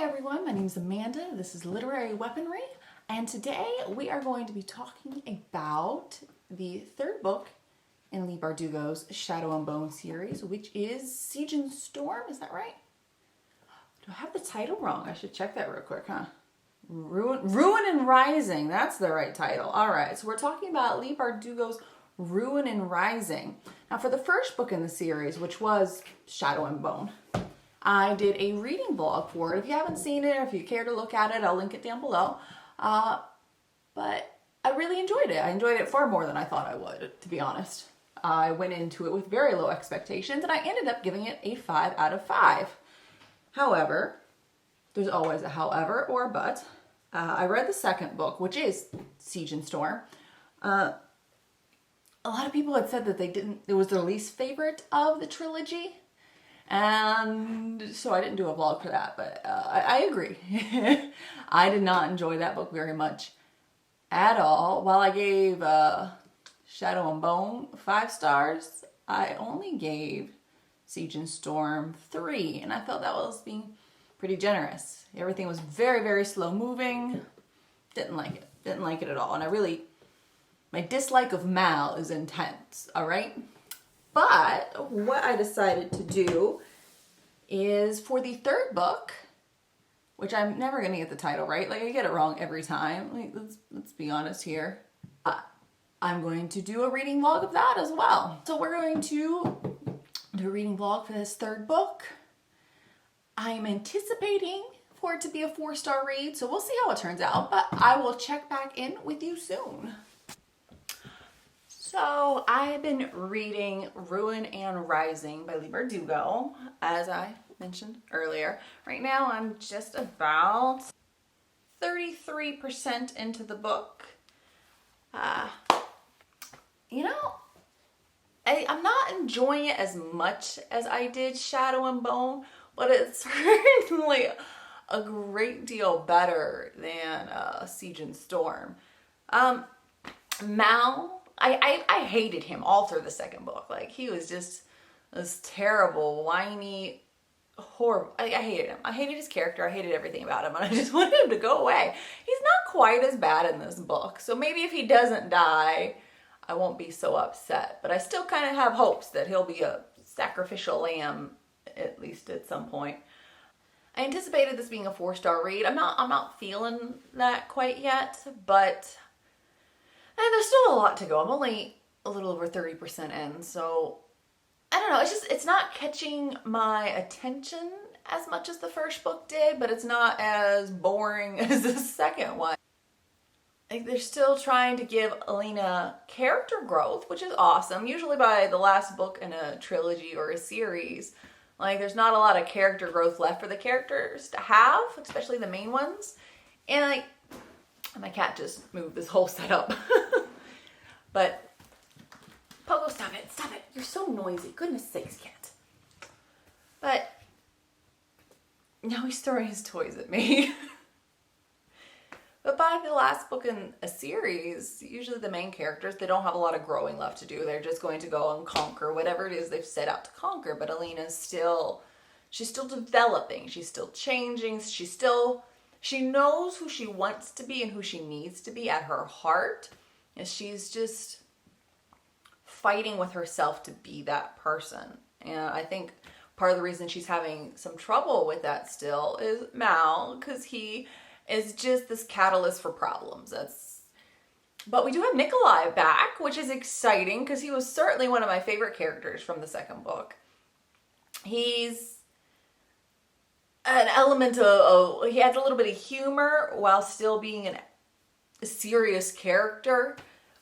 everyone, my name is Amanda. This is Literary Weaponry, and today we are going to be talking about the third book in Leigh Bardugo's Shadow and Bone series, which is Siege and Storm. Is that right? Do I have the title wrong? I should check that real quick, huh? Ruin and Rising. That's the right title. All right, so we're talking about Leigh Bardugo's Ruin and Rising. Now, for the first book in the series, which was Shadow and Bone, I did a reading vlog for it. If you haven't seen it, or if you care to look at it, I'll link it down below. But I really enjoyed it. I enjoyed it far more than I thought I would, to be honest. I went into it with very low expectations, and I ended up giving it a 5 out of 5. However, there's always a however or a but. I read the second book, which is Siege and Storm. A lot of people had said that it was their least favorite of the trilogy. And so I didn't do a vlog for that, but I agree. I did not enjoy that book very much at all. While I gave Shadow and Bone 5 stars, I only gave Siege and Storm 3, and I felt that was being pretty generous. Everything was very, very slow moving. Didn't like it. Didn't like it at all. And my dislike of Mal is intense, all right? But what I decided to do is for the third book, which I'm never going to get the title right. Like, I get it wrong every time. Like, let's be honest here. I'm going to do a reading vlog of that as well. So we're going to do a reading vlog for this third book. I'm anticipating for it to be a 4-star read, so we'll see how it turns out, but I will check back in with you soon. So I have been reading Ruin and Rising by Leigh Bardugo, as I mentioned earlier. Right now I'm just about 33% into the book. I'm not enjoying it as much as I did Shadow and Bone, but it's certainly a great deal better than Siege and Storm. Mal, I hated him all through the second book. Like, he was just this terrible, whiny, horrible. I hated him. I hated his character. I hated everything about him, and I just wanted him to go away. He's not quite as bad in this book, so maybe if he doesn't die, I won't be so upset. But I still kind of have hopes that he'll be a sacrificial lamb, at least at some point. I anticipated this being a 4-star read. I'm not feeling that quite yet, but and there's still a lot to go. I'm only a little over 30% in, so I don't know. It's not catching my attention as much as the first book did, but it's not as boring as the second one. Like, they're still trying to give Alina character growth, which is awesome. Usually by the last book in a trilogy or a series, like, there's not a lot of character growth left for the characters to have, especially the main ones. And like, my cat just moved this whole setup. But Pogo, stop it. Stop it. You're so noisy. Goodness sakes, cat. But now he's throwing his toys at me. But by the last book in a series, usually the main characters, they don't have a lot of growing left to do. They're just going to go and conquer whatever it is they've set out to conquer. But Alina's she's still developing. She's still changing. She knows who she wants to be and who she needs to be at her heart. And she's just fighting with herself to be that person. And I think part of the reason she's having some trouble with that still is Mal, because he is just this catalyst for problems. But we do have Nikolai back, which is exciting because he was certainly one of my favorite characters from the second book. He's an element of he has a little bit of humor while still being a serious character,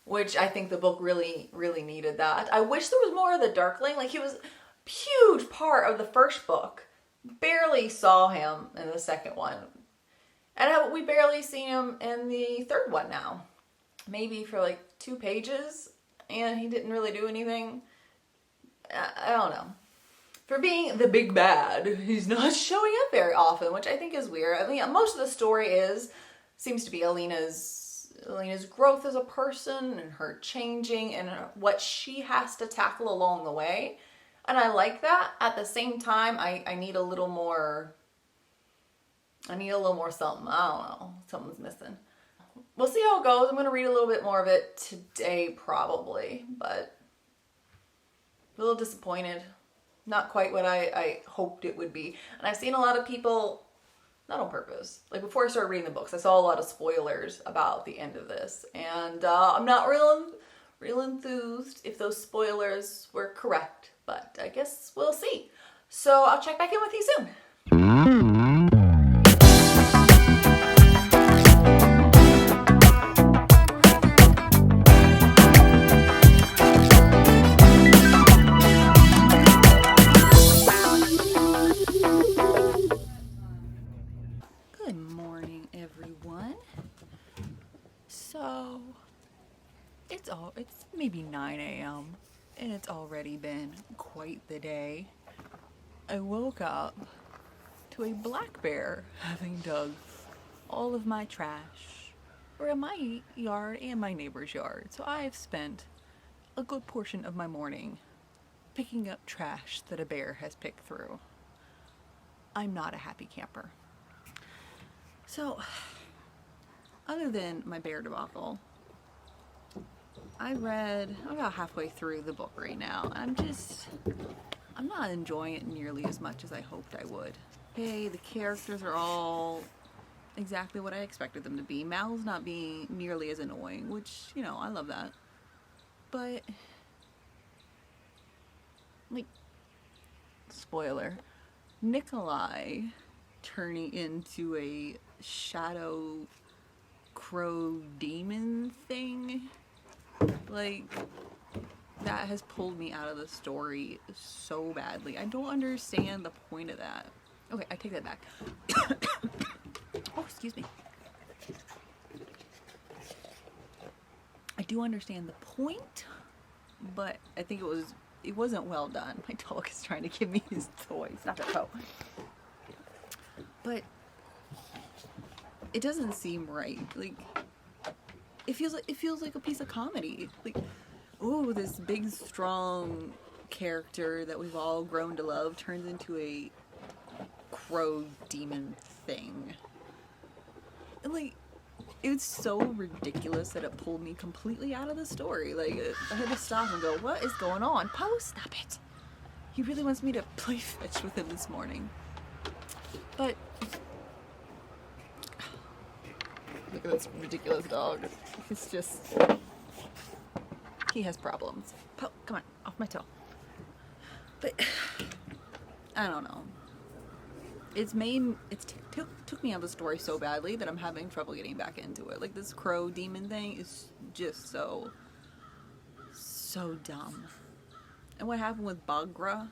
which I think the book really, really needed that. I wish there was more of the Darkling. Like, he was a huge part of the first book. Barely saw him in the second one. And we barely see him in the third one now. Maybe for like 2 pages, and he didn't really do anything. I don't know. For being the big bad, he's not showing up very often, which I think is weird. I mean, most of the story seems to be Alina's growth as a person and her changing and what she has to tackle along the way. And I like that. At the same time, I need a little more I need a little more something. I don't know. Something's missing. We'll see how it goes. I'm going to read a little bit more of it today probably, but a little disappointed. Not quite what I hoped it would be. And I've seen a lot of people, not on purpose, like before I started reading the books, I saw a lot of spoilers about the end of this. And I'm not real enthused if those spoilers were correct, but I guess we'll see. So I'll check back in with you soon. Good morning, everyone. So it's maybe 9 a.m. and it's already been quite the day. I woke up to a black bear having dug all of my trash around my yard and my neighbor's yard. So I've spent a good portion of my morning picking up trash that a bear has picked through. I'm not a happy camper. So, other than my bear debacle, I'm about halfway through the book right now. I'm not enjoying it nearly as much as I hoped I would. Hey, the characters are all exactly what I expected them to be. Mal's not being nearly as annoying, which, I love that. But, spoiler, Nikolai turning into a shadow crow demon thing, that has pulled me out of the story so badly. I don't understand the point of that. Okay, I take that back. Oh, excuse me. I do understand the point, but I think it wasn't well done. My dog is trying to give me his toy. Stop it, Poe. But it doesn't seem right. It feels like a piece of comedy. This big strong character that we've all grown to love turns into a crow demon thing. And it's so ridiculous that it pulled me completely out of the story. I had to stop and go, what is going on? Poe, stop it. He really wants me to play fetch with him this morning. But look at this ridiculous dog. He has problems. Poe, come on, off my toe. But I don't know. It took me out of the story so badly that I'm having trouble getting back into it. This crow demon thing is just so dumb. And what happened with Bagra,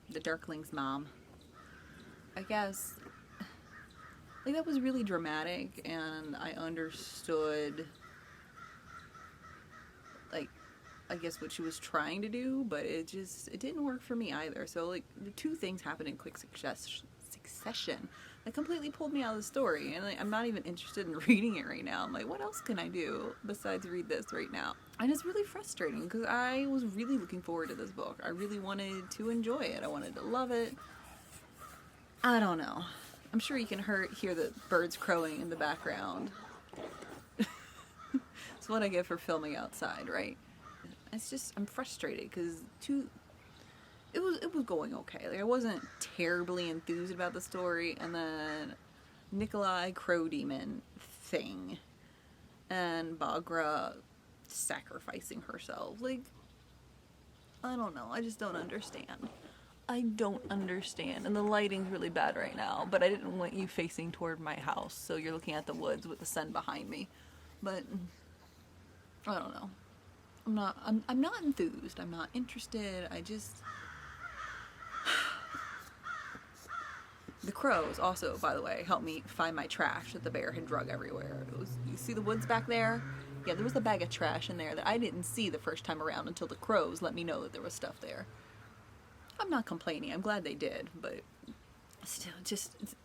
the Darkling's mom, I guess, that was really dramatic, and I understood, I guess what she was trying to do, but it didn't work for me either. So, the two things happened in quick succession that completely pulled me out of the story, and I'm not even interested in reading it right now. I'm like, what else can I do besides read this right now? And it's really frustrating, because I was really looking forward to this book. I really wanted to enjoy it. I wanted to love it. I don't know. I'm sure you can hear the birds crowing in the background. It's what I get for filming outside, right? I'm frustrated because it was going okay. I wasn't terribly enthused about the story, and then Nikolai Crow Demon thing, and Bagra sacrificing herself. I don't know. I just don't understand. I don't understand. And the lighting's really bad right now, but I didn't want you facing toward my house, so you're looking at the woods with the sun behind me. But I don't know. I'm not enthused. I'm not interested. The crows also, by the way, helped me find my trash that the bear had drug everywhere. You see the woods back there? Yeah, there was a bag of trash in there that I didn't see the first time around until the crows let me know that there was stuff there. I'm not complaining. I'm glad they did, but still, it's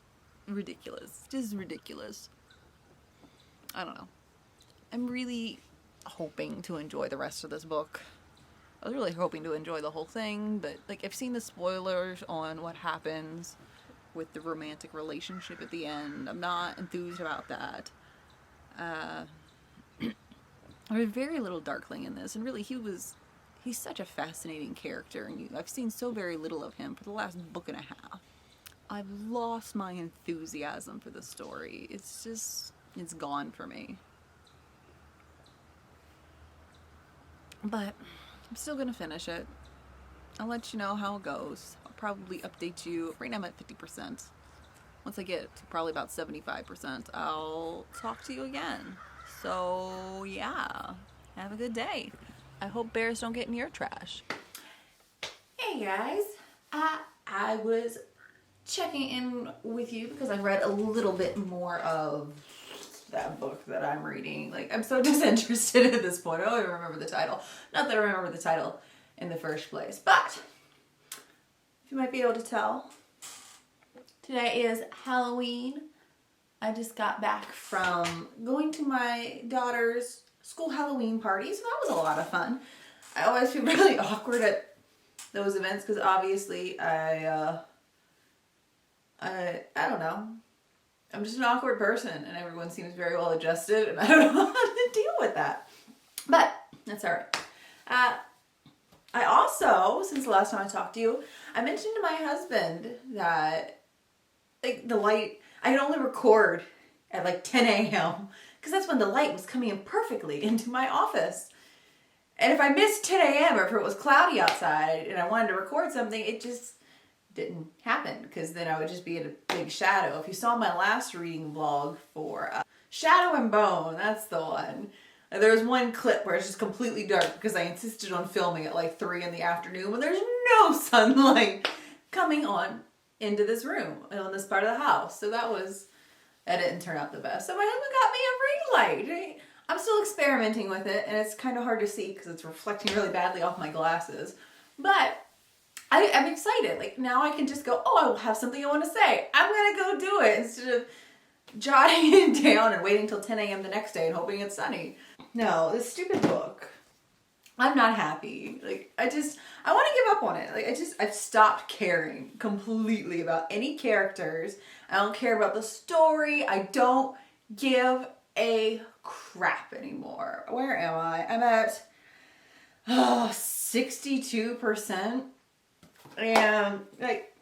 ridiculous. Just ridiculous. I don't know. I'm really hoping to enjoy the rest of this book. I was really hoping to enjoy the whole thing, but I've seen the spoilers on what happens with the romantic relationship at the end. I'm not enthused about that. There's very little Darkling in this, and really he's such a fascinating character, and I've seen so very little of him for the last book and a half. I've lost my enthusiasm for the story. It's gone for me. But I'm still gonna finish it. I'll let you know how it goes. I'll probably update you. Right now I'm at 50%. Once I get to probably about 75%, I'll talk to you again. So, yeah. Have a good day. I hope bears don't get in your trash. Hey guys. I was checking in with you because I've read a little bit more of that book that I'm reading. Like, I'm so disinterested at this point. I don't even remember the title. Not that I remember the title in the first place, but if you might be able to tell, today is Halloween. I just got back from going to my daughter's school Halloween party, so that was a lot of fun. I always feel really awkward at those events because obviously I don't know. I'm just an awkward person, and everyone seems very well adjusted, and I don't know how to deal with that. But that's all right. I also, since the last time I talked to you, I mentioned to my husband that like the light, I could only record at like 10 a.m. because that's when the light was coming in perfectly into my office. And if I missed 10 a.m. or if it was cloudy outside and I wanted to record something, it just didn't happen because then I would just be in a big shadow. If you saw my last reading vlog for Shadow and Bone, that's the one. There was one clip where it's just completely dark because I insisted on filming at like 3 in the afternoon when there's no sunlight coming on into this room on this part of the house. So that didn't turn out the best. So my husband got me a ring light. I'm still experimenting with it, and it's kind of hard to see because it's reflecting really badly off my glasses. But I'm excited. Like, now I can just go, oh, I will have something I want to say. I'm going to go do it instead of jotting it down and waiting till 10 a.m. the next day and hoping it's sunny. No, this stupid book. I'm not happy. Like, I want to give up on it. Like, I've stopped caring completely about any characters. I don't care about the story. I don't give a crap anymore. Where am I? I'm at 62%. And, like,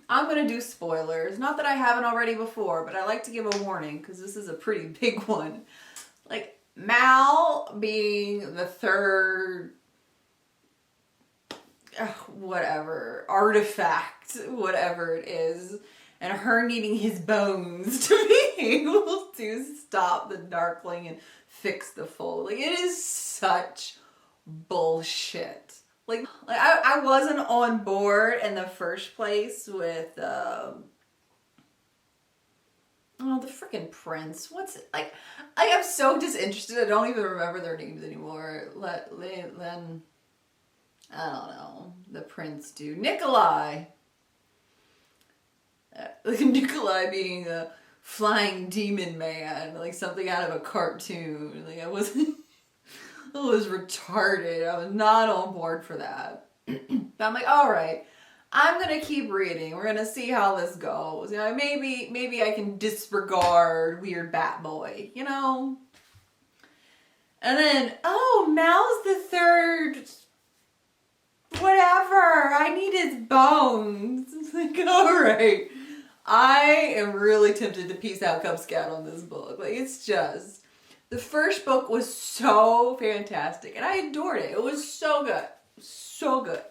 I'm going to do spoilers. Not that I haven't already before, but I like to give a warning because this is a pretty big one. Like, Mal being the third, whatever, artifact, whatever it is, and her needing his bones to be able to stop the Darkling and fix the Fold. Like, it is such bullshit. Like I wasn't on board in the first place with, the freaking prince. What's it? Like, I'm so disinterested. I don't even remember their names anymore. Then, I don't know. The prince dude. Nikolai. Nikolai being a flying demon man. Like something out of a cartoon. Like, I was retarded. I was not on board for that. But I'm like, all right, I'm going to keep reading. We're going to see how this goes. You know, maybe I can disregard weird Bat Boy, you know? And then, Mal's the third, whatever. I need his bones. It's like, all right. I am really tempted to peace out Cub Scout on this book. Like, it's just, the first book was so fantastic, and I adored it. It was so good. So good.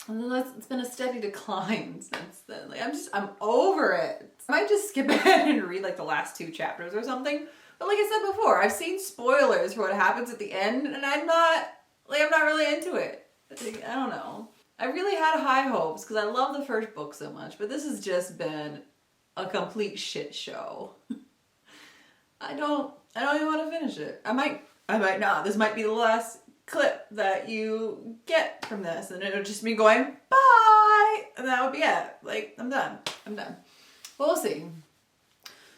And then it's been a steady decline since then. Like, I'm over it. I might just skip ahead and read like the last 2 chapters or something. But like I said before, I've seen spoilers for what happens at the end, and I'm not really into it. Like, I don't know. I really had high hopes because I love the first book so much, but this has just been a complete shit show. I don't even want to finish it. I might not. This might be the last clip that you get from this, and it'll just be going, bye! And that would be it. Like, I'm done. We'll see.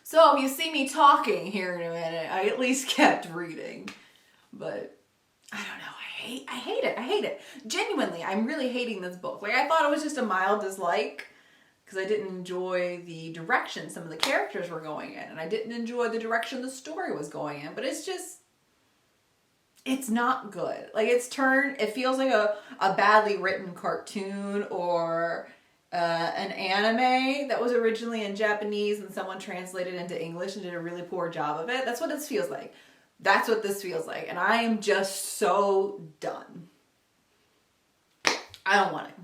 So, if you see me talking here in a minute, I at least kept reading. But, I don't know. I hate it. Genuinely, I'm really hating this book. Like, I thought it was just a mild dislike. because I didn't enjoy the direction some of the characters were going in, and I didn't enjoy the direction the story was going in. But it's just, it's not good. Like, it feels like a badly written cartoon or an anime that was originally in Japanese and someone translated into English and did a really poor job of it. That's what this feels like. That's what this feels like. And I am just so done. I don't want it.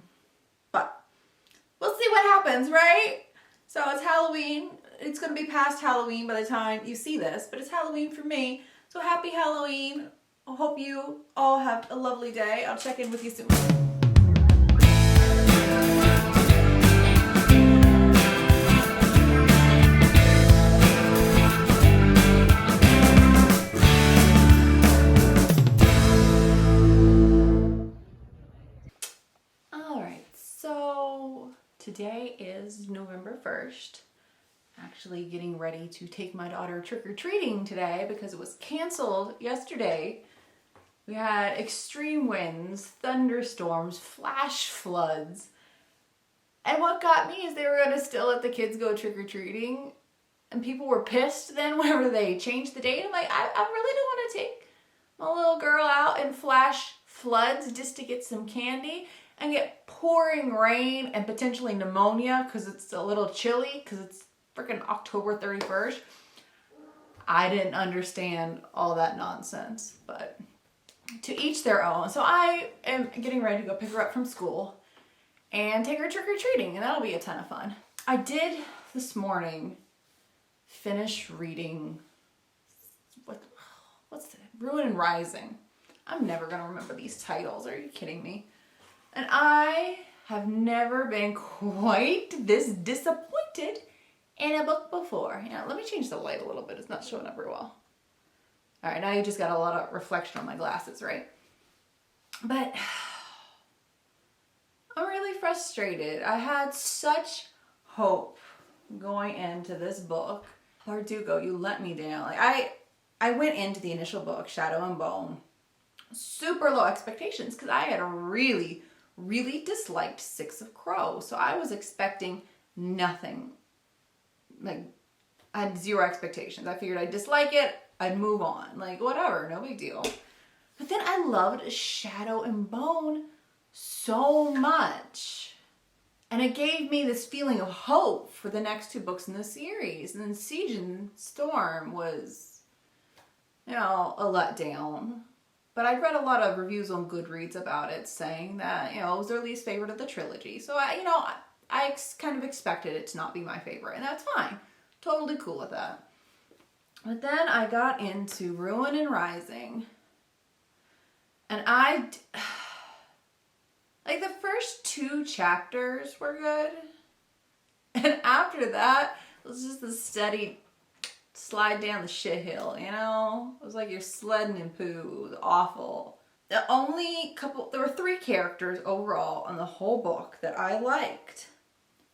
But we'll see what happens, right? So it's Halloween. It's going to be past Halloween by the time you see this, but it's Halloween for me. So happy Halloween. I hope you all have a lovely day. I'll check in with you soon. Today is November 1st. Actually getting ready to take my daughter trick-or-treating today because it was canceled yesterday. We had extreme winds, thunderstorms, flash floods. And what got me is they were going to still let the kids go trick-or-treating. And people were pissed then whenever they changed the date. I'm like, I really don't want to take my little girl out in flash floods just to get some candy and get pouring rain and potentially pneumonia because it's a little chilly because it's freaking October 31st. I didn't understand all that nonsense, but to each their own. So I am getting ready to go pick her up from school and take her trick-or-treating, and that'll be a ton of fun. I did this morning finish reading, what's it? Ruin and Rising. I'm never going to remember these titles. Are you kidding me? And I have never been quite this disappointed in a book before. Yeah, let me change the light a little bit. It's not showing up very well. All right, now you just got a lot of reflection on my glasses, right? But I'm really frustrated. I had such hope going into this book. Bardugo, you let me down. Like I went into the initial book, Shadow and Bone, super low expectations because I had really disliked Six of Crows. So I was expecting nothing. Like, I had zero expectations. I figured I'd dislike it, I'd move on. Like, whatever, no big deal. But then I loved Shadow and Bone so much. And it gave me this feeling of hope for the next two books in the series. And then Siege and Storm was, a letdown. But I'd read a lot of reviews on Goodreads about it saying that, it was their least favorite of the trilogy. So I kind of expected it to not be my favorite, and that's fine. Totally cool with that. But then I got into Ruin and Rising, and like the first two chapters were good, and after that, it was just a steady slide down the shit hill, It was like you're sledding in poo. It was awful. There were three characters overall in the whole book that I liked.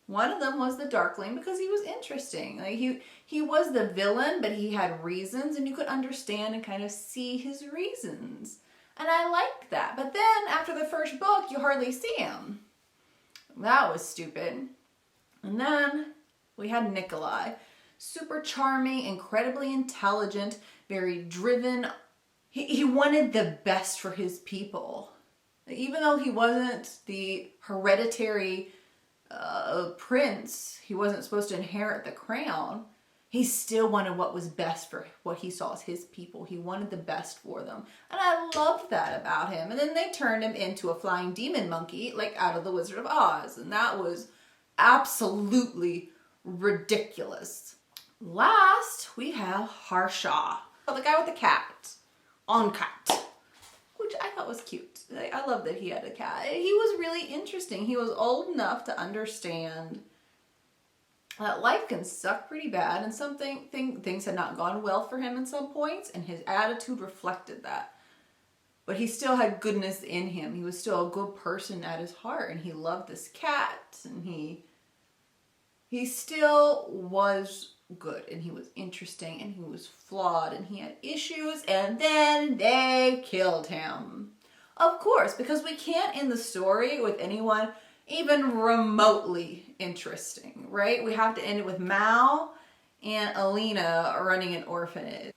One of them was the Darkling because he was interesting. Like he was the villain, but he had reasons and you could understand and kind of see his reasons. And I liked that. But then after the first book, you hardly see him. That was stupid. And then we had Nikolai. Super charming, incredibly intelligent, very driven. He wanted the best for his people. Even though he wasn't the hereditary prince, he wasn't supposed to inherit the crown, he still wanted what was best for what he saw as his people. He wanted the best for them. And I loved that about him. And then they turned him into a flying demon monkey, like out of The Wizard of Oz. And that was absolutely ridiculous. Last, we have Harsha, the guy with the cat, on cat, which I thought was cute. I love that he had a cat. He was really interesting. He was old enough to understand that life can suck pretty bad, and things had not gone well for him in some points, and his attitude reflected that. But he still had goodness in him. He was still a good person at his heart, and he loved this cat, and he still was good, and he was interesting, and he was flawed, and he had issues, and then they killed him. Of course, because we can't end the story with anyone even remotely interesting, right? We have to end it with Mal and Alina running an orphanage.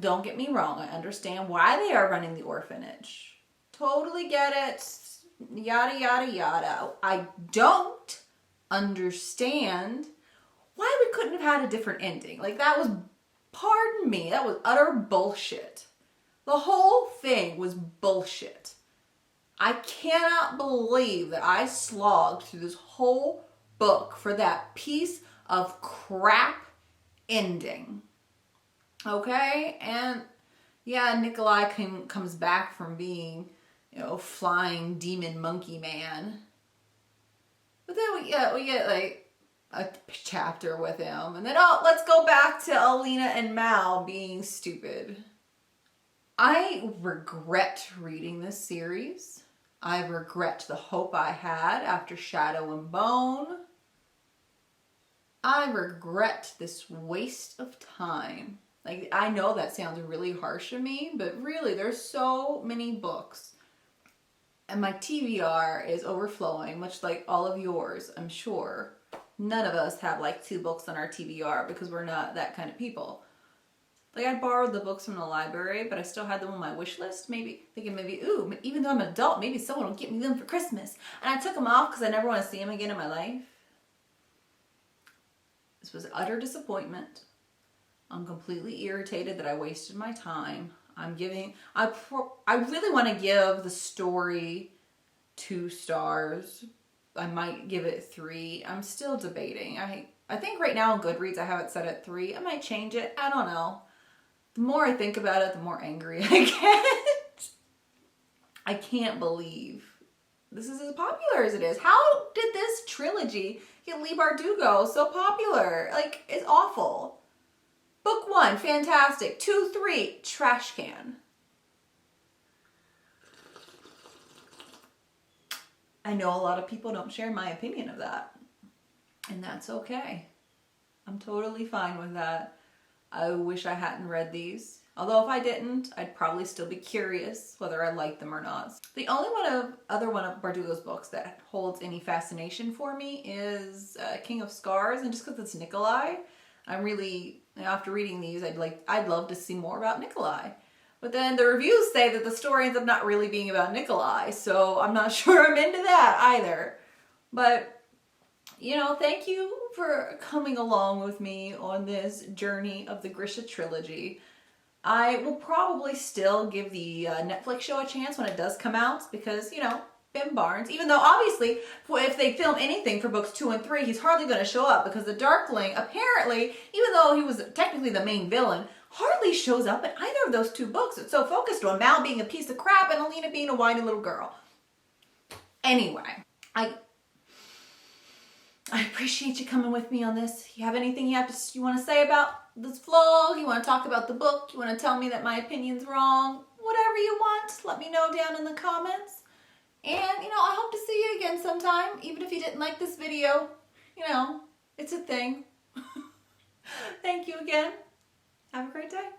Don't get me wrong, I understand why they are running the orphanage. Totally get it. Yada, yada, yada. I don't understand why we couldn't have had a different ending. Like, that was, pardon me, that was utter bullshit. The whole thing was bullshit. I cannot believe that I slogged through this whole book for that piece of crap ending. Okay? And yeah, Nikolai comes back from being, flying demon monkey man. But then we get like a chapter with him. And then, let's go back to Alina and Mal being stupid. I regret reading this series. I regret the hope I had after Shadow and Bone. I regret this waste of time. Like, I know that sounds really harsh of me, but really, there's so many books. And my TBR is overflowing, much like all of yours, I'm sure. None of us have like 2 books on our TBR because we're not that kind of people. Like, I borrowed the books from the library, but I still had them on my wish list. Thinking ooh, even though I'm an adult, maybe someone will get me them for Christmas. And I took them off because I never want to see them again in my life. This was utter disappointment. I'm completely irritated that I wasted my time. I really want to give the story 2 stars. I might give it 3. I'm still debating. I think right now on Goodreads I have it set at 3. I might change it. I don't know. The more I think about it, the more angry I get. I can't believe this is as popular as it is. How did this trilogy get Leigh Bardugo so popular? Like, it's awful. Book 1, fantastic. 2, 3, trash can. I know a lot of people don't share my opinion of that. And that's okay. I'm totally fine with that. I wish I hadn't read these. Although if I didn't, I'd probably still be curious whether I liked them or not. The only other one of Bardugo's books that holds any fascination for me is King of Scars, and just because it's Nikolai, I'm really, after reading these, I'd love to see more about Nikolai. But then the reviews say that the story ends up not really being about Nikolai, so I'm not sure I'm into that either. But, thank you for coming along with me on this journey of the Grisha trilogy. I will probably still give the Netflix show a chance when it does come out because, Ben Barnes, even though obviously if they film anything for books 2 and 3, he's hardly going to show up because the Darkling, apparently, even though he was technically the main villain, hardly shows up in either of those 2 books. It's so focused on Mal being a piece of crap and Alina being a whiny little girl. Anyway, I appreciate you coming with me on this. You have anything you want to say about this vlog? You want to talk about the book? You want to tell me that my opinion's wrong? Whatever you want, let me know down in the comments. And, I hope to see you again sometime, even if you didn't like this video. It's a thing. Thank you again. Have a great day.